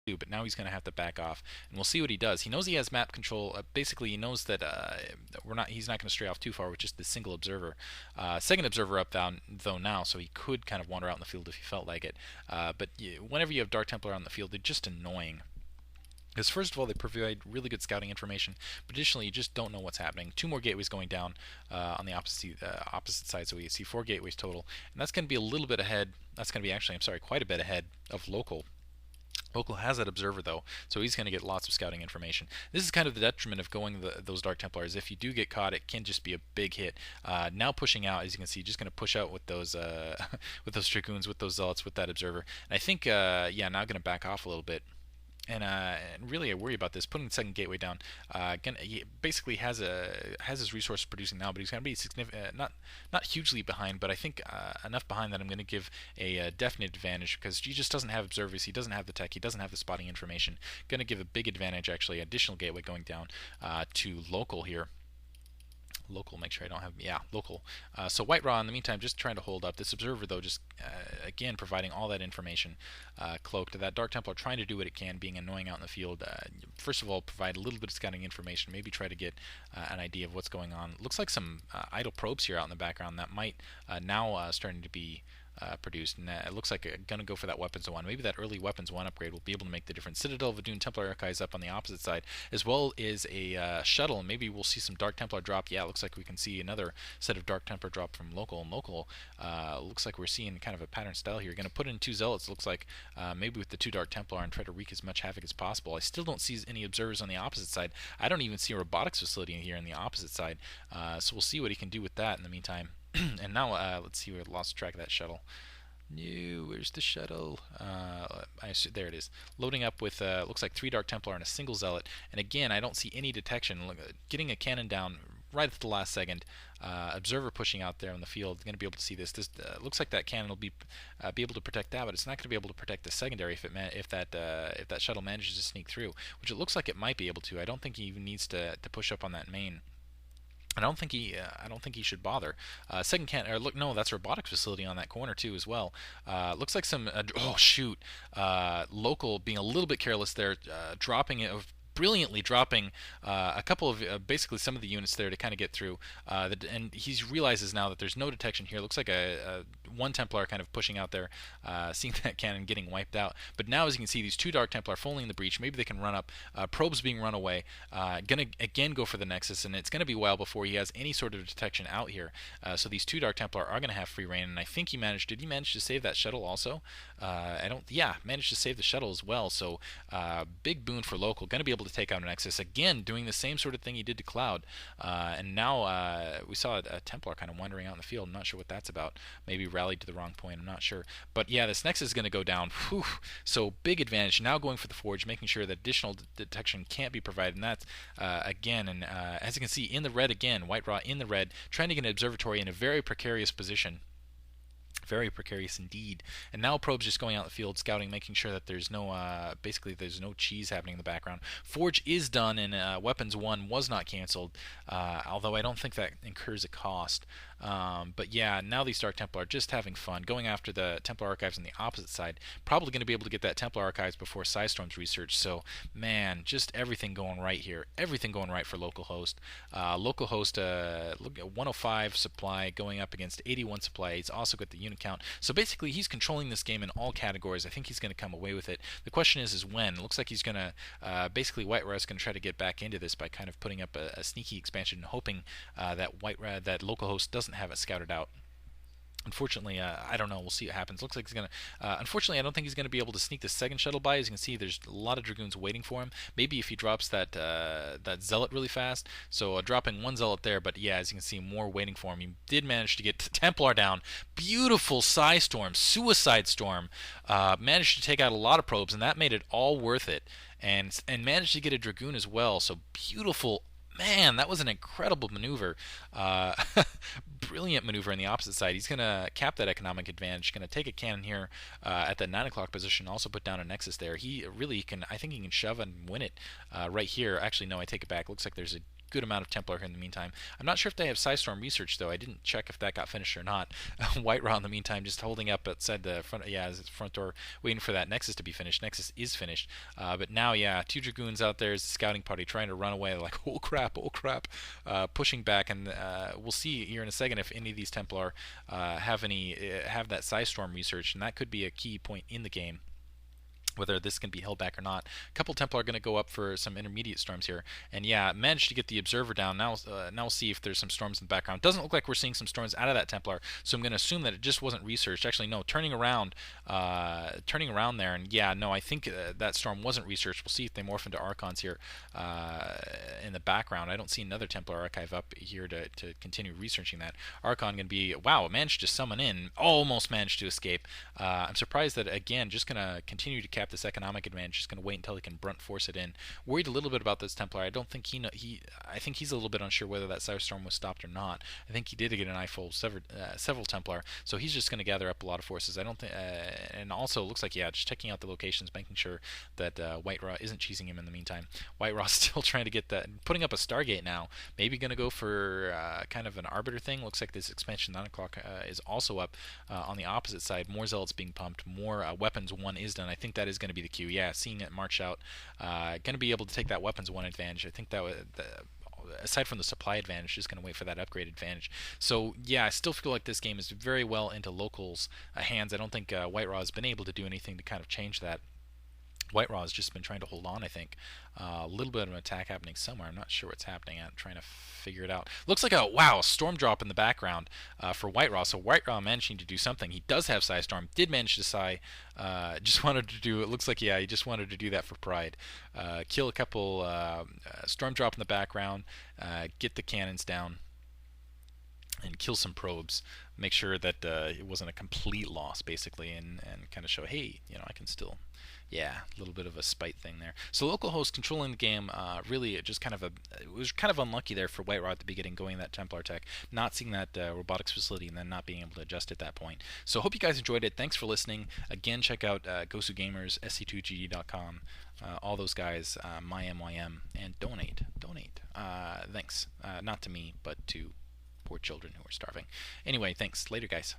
but now he's going to have to back off, and we'll see what he does. He knows he has map control. Basically, he knows that he's not going to stray off too far with just the single observer. Second observer up down though now, so he could kind of wander out in the field if he felt like it. But whenever you have Dark Templar out in the field, they're just annoying. Because first of all, they provide really good scouting information, but additionally, you just don't know what's happening. 2 more gateways going down on the opposite side, so we see 4 gateways total, and that's going to be a little bit ahead. That's going to be actually, I'm sorry, quite a bit ahead of local. Local has that observer though, so he's going to get lots of scouting information. This is kind of the detriment of going those Dark Templars. If you do get caught, it can just be a big hit. Now pushing out, as you can see, just going to push out with those with those Dragoons, with those Zealots, with that observer. And I think, yeah, now going to back off a little bit. And really, I worry about this. Putting the second gateway down, he basically has his resource producing now, but he's going to be not hugely behind, but I think enough behind that I'm going to give a definite advantage because he just doesn't have observers, he doesn't have the tech, he doesn't have the spotting information. Going to give a big advantage, actually, additional gateway going down to local here. Local, make sure I don't have, yeah, local. So WhiteRa, in the meantime, just trying to hold up. This observer, though, just, again, providing all that information cloaked. That Dark Templar trying to do what it can, being annoying out in the field. First of all, provide a little bit of scouting information, maybe try to get an idea of what's going on. Looks like some idle probes here out in the background that might now starting to be produced, and it looks like I'm gonna go for that weapons one. Maybe that early weapons one upgrade will be able to make the difference. Citadel of Adun Templar Archives up on the opposite side, as well as a shuttle, and maybe we'll see some Dark Templar drop. Yeah, it looks like we can see another set of Dark Templar drop from local. And local looks like we're seeing kind of a pattern style here. Going to put in 2 zealots. Looks like maybe with the 2 Dark Templar and try to wreak as much havoc as possible. I still don't see any observers on the opposite side. I don't even see a robotics facility here on the opposite side. So we'll see what he can do with that in the meantime. And now let's see, we lost track of that shuttle. No, where's the shuttle? There it is. Loading up with, looks like 3 Dark Templar and a single Zealot. And again, I don't see any detection. Getting a cannon down right at the last second. Observer pushing out there in the field. Going to be able to see this. This looks like that cannon will be able to protect that, but it's not going to be able to protect the secondary if that shuttle manages to sneak through, which it looks like it might be able to. I don't think he even needs to push up on that main. I don't think he should bother. Second can or look, no, that's a robotics facility on that corner too as well. Looks like some oh shoot, local being a little bit careless there, dropping it. Brilliantly dropping a couple of basically some of the units there to kind of get through, and he realizes now that there's no detection here. Looks like a 1 Templar kind of pushing out there, seeing that cannon getting wiped out. But now, as you can see, these 2 Dark Templar falling in the breach. Maybe they can run up. Probes being run away. Gonna again go for the Nexus, and it's gonna be a while before he has any sort of detection out here. So these 2 Dark Templar are gonna have free reign, and I think he managed. Did he manage to save that shuttle also? I don't. Yeah, managed to save the shuttle as well. So big boon for local. Gonna be able to take out an Nexus again, doing the same sort of thing he did to Cloud. And now we saw a Templar kind of wandering out in the field. I'm not sure what that's about. Maybe rallied to the wrong point. I'm not sure. But yeah, this Nexus is going to go down. Whew. So big advantage. Now going for the Forge, making sure that additional detection can't be provided. And that's again, and as you can see, in the red again, WhiteRa in the red, trying to get an observatory in a very precarious position. Very precarious indeed. And now Probe's just going out in the field, scouting, making sure that there's no, basically there's no cheese happening in the background. Forge is done, and Weapons 1 was not canceled, although I don't think that incurs a cost. But yeah, now these Dark Templar are just having fun, going after the Templar Archives on the opposite side. Probably going to be able to get that Templar Archives before Psystorm's research. So, man, just everything going right here. Everything going right for Localhost. Localhost, look at 105 supply going up against 81 supply. He's also got the unit count. So basically, he's controlling this game in all categories. I think he's going to come away with it. The question is when. It looks like he's going to, basically, WhiteRa is going to try to get back into this by kind of putting up a sneaky expansion, hoping that that Localhost doesn't have it scouted out. Unfortunately, I don't know. We'll see what happens. Looks like he's going to... unfortunately, I don't think he's going to be able to sneak the second shuttle by. As you can see, there's a lot of Dragoons waiting for him. Maybe if he drops that Zealot really fast. So dropping 1 Zealot there, but yeah, as you can see, more waiting for him. He did manage to get Templar down. Beautiful Psystorm, Suicide Storm. Managed to take out a lot of probes, and that made it all worth it. And managed to get a Dragoon as well. So beautiful... Man, that was an incredible maneuver. Brilliant maneuver on the opposite side. He's going to cap that economic advantage. Going to take a cannon here at the 9 o'clock position. Also put down a Nexus there. He really can, I think he can shove and win it right here. Actually, no, I take it back. Looks like there's a good amount of Templar here in the meantime. I'm not sure if they have Psystorm research though. I didn't check if that got finished or not. WhiteRa in the meantime just holding up outside the front, his front door, waiting for that Nexus to be finished. Nexus is finished, but now, yeah, 2 Dragoons out there as the scouting party trying to run away. Like, oh crap, pushing back, and we'll see here in a second if any of these Templar have that Psystorm research, and that could be a key point in the game, whether this can be held back or not. A couple Templar are going to go up for some intermediate storms here, and yeah, managed to get the Observer down. Now we'll see if there's some storms in the background. Doesn't look like we're seeing some storms out of that Templar, so I'm going to assume that it just wasn't researched. Actually, no, turning around there, and yeah, no, I think that storm wasn't researched. We'll see if they morph into Archons here in the background. I don't see another Templar archive up here to continue researching that. Archon going to be, wow, managed to summon in, almost managed to escape. I'm surprised that, again, just going to continue to cap this economic advantage. Just going to wait until he can brunt force it in. Worried a little bit about this Templar. I don't think I think he's a little bit unsure whether that Cyberstorm was stopped or not. I think he did get an eyeful of several Templar, so he's just going to gather up a lot of forces. I don't think, and also looks like, yeah, just checking out the locations, making sure that WhiteRa isn't cheesing him in the meantime. WhiteRa still trying to get that, putting up a Stargate now. Maybe going to go for kind of an Arbiter thing. Looks like this expansion 9 o'clock is also up on the opposite side. More Zealots being pumped, more Weapons 1 is done. I think that is going to be the cue. Yeah, seeing it march out, going to be able to take that Weapons 1 advantage. I think that aside from the supply advantage, just going to wait for that upgrade advantage. So yeah, I still feel like this game is very well into locals' hands. I don't think WhiteRa has been able to do anything to kind of change that. WhiteRa has just been trying to hold on, I think. A little bit of an attack happening somewhere. I'm not sure what's happening. I'm trying to figure it out. Looks like a storm drop in the background for WhiteRa. So WhiteRa managing to do something. He does have Psystorm. Did manage to Psy. Just wanted to do. It looks like, yeah, he just wanted to do that for pride. Kill a couple storm drop in the background. Get the cannons down. And kill some probes. Make sure that it wasn't a complete loss, basically, and kind of show, hey, I can still. Yeah, a little bit of a spite thing there. So Localhost controlling the game, really just it was kind of unlucky there for WhiteRa at the beginning, going that Templar tech, not seeing that robotics facility, and then not being able to adjust at that point. So hope you guys enjoyed it. Thanks for listening. Again, check out Gosugamers, sc2gd.com, all those guys, MyMYM, and donate. Thanks. Not to me, but to poor children who are starving. Anyway, thanks. Later, guys.